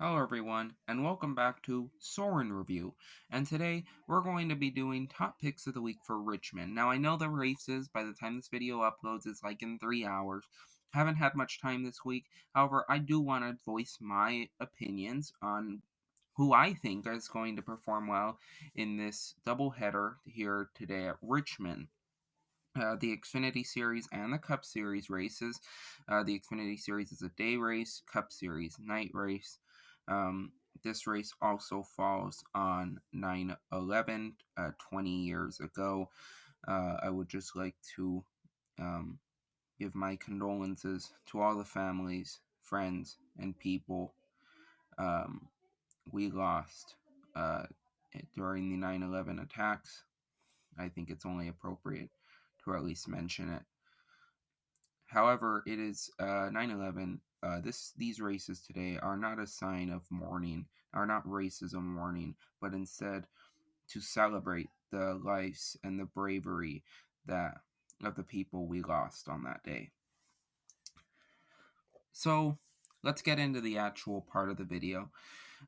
Hello everyone, and welcome back to Soren Review. And today, we're going to be doing top picks of the week for Richmond. Now, I know the races, by the time this video uploads, is like in 3 hours. Haven't had much time this week. However, I do want to voice my opinions on who I think is going to perform well in this doubleheader here today at Richmond. The Xfinity Series and the Cup Series races. The Xfinity Series is a day race, Cup Series night race. Um, this race also falls on 9/11, 20 years ago. I would just like to um, give my condolences to all the families, friends, and people um, we lost uh, during the 9/11 attacks. I think it's only appropriate to at least mention it. However, it is 9/11. These races today are not a sign of mourning, are not races of mourning, but instead to celebrate the lives and the bravery that of the people we lost on that day. So let's get into the actual part of the video.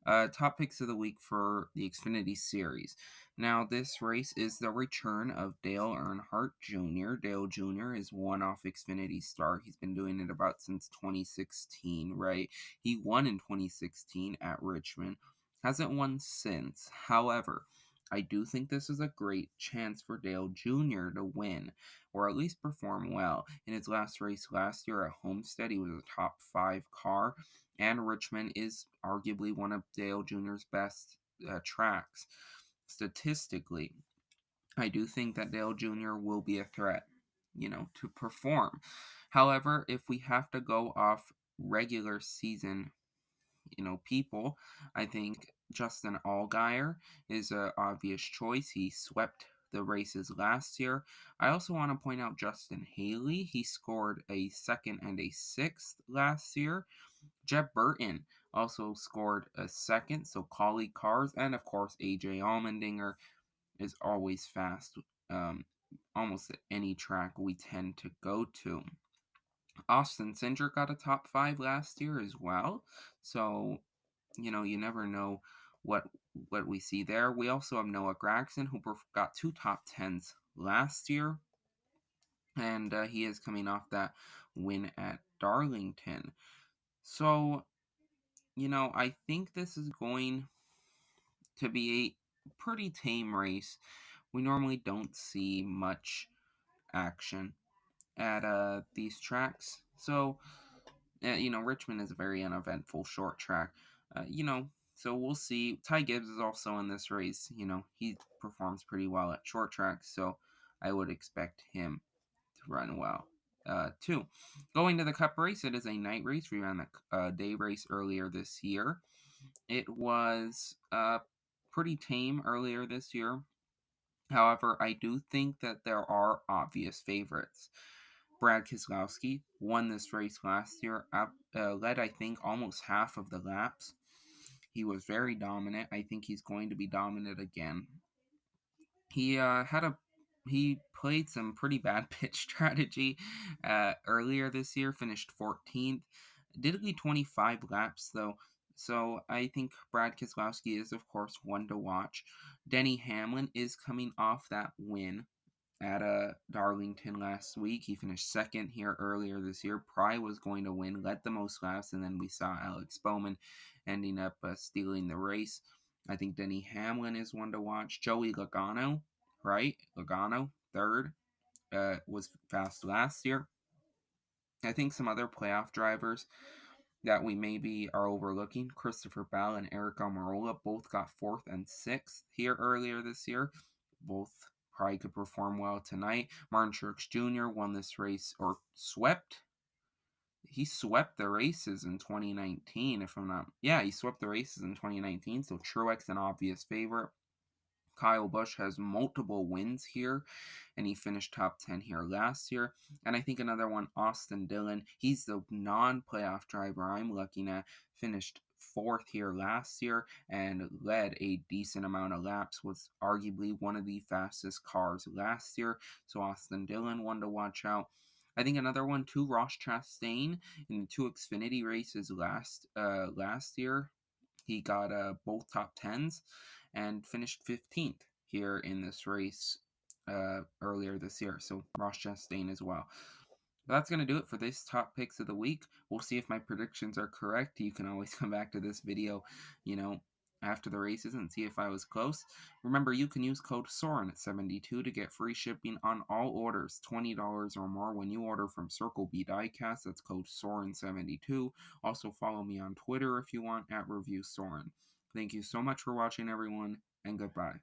Top picks of the week for the Xfinity Series. Now, this race is the return of Dale Earnhardt Jr. Dale Jr. is one-off Xfinity star. He's been doing it about since 2016, right? He won in 2016 at Richmond. Hasn't won since. However, I do think this is a great chance for Dale Jr. to win, or at least perform well. In his last race last year at Homestead, he was a top 5 car, and Richmond is arguably one of Dale Jr.'s best tracks. Statistically, I do think that Dale Jr. will be a threat, to perform. However, if we have to go off regular season, people, I think Justin Allgaier is an obvious choice. He swept the races last year. I also want to point out Justin Haley. He scored a second and a sixth last year. Jeb Burton also scored a second, so colleague cars, and of course AJ Allmendinger is always fast. Almost at any track we tend to go to. Austin Cindric got a top 5 last year as well, so you never know what we see there. We also have Noah Gragson, who got 2 top 10s last year, and he is coming off that win at Darlington. So, I think this is going to be a pretty tame race. We normally don't see much action at these tracks. So, Richmond is a very uneventful short track. So we'll see. Ty Gibbs is also in this race. He performs pretty well at short tracks, so I would expect him to run well. Too. Going to the Cup race, it is a night race. We ran the day race earlier this year. It was pretty tame earlier this year. However, I do think that there are obvious favorites. Brad Keselowski won this race last year, led, I think, almost half of the laps. He was very dominant. I think he's going to be dominant again. He played some pretty bad pitch strategy earlier this year, finished 14th. Did lead 25 laps, though, so I think Brad Keselowski is, of course, one to watch. Denny Hamlin is coming off that win at Darlington last week. He finished second here earlier this year. Pry was going to win, led the most laps, and then we saw Alex Bowman ending up stealing the race. I think Denny Hamlin is one to watch. Joey Logano, right? Logano, third, was fast last year. I think some other playoff drivers that we maybe are overlooking, Christopher Bell and Eric Almirola, both got 4th and 6th here earlier this year. Both probably could perform well tonight. Martin Truex Jr. won this race, or swept. He swept the races in 2019, if I'm not... Yeah, he swept the races in 2019, so Truex an obvious favorite. Kyle Busch has multiple wins here, and he finished top 10 here last year. And I think another one, Austin Dillon, he's the non-playoff driver I'm looking at, finished 4th here last year and led a decent amount of laps, was arguably one of the fastest cars last year. So Austin Dillon, one to watch out. I think another one too, Ross Chastain in the 2 Xfinity races last year. He got both top 10s and finished 15th here in this race earlier this year. So Ross Chastain as well. But that's going to do it for this top picks of the week. We'll see if my predictions are correct. You can always come back to this video, after the races and see if I was close. Remember, you can use code Soren at 72 to get free shipping on all orders, $20 or more when you order from Circle B Diecast. That's code Soren72. Also follow me on Twitter if you want at Review Soren. Thank you so much for watching, everyone, and goodbye.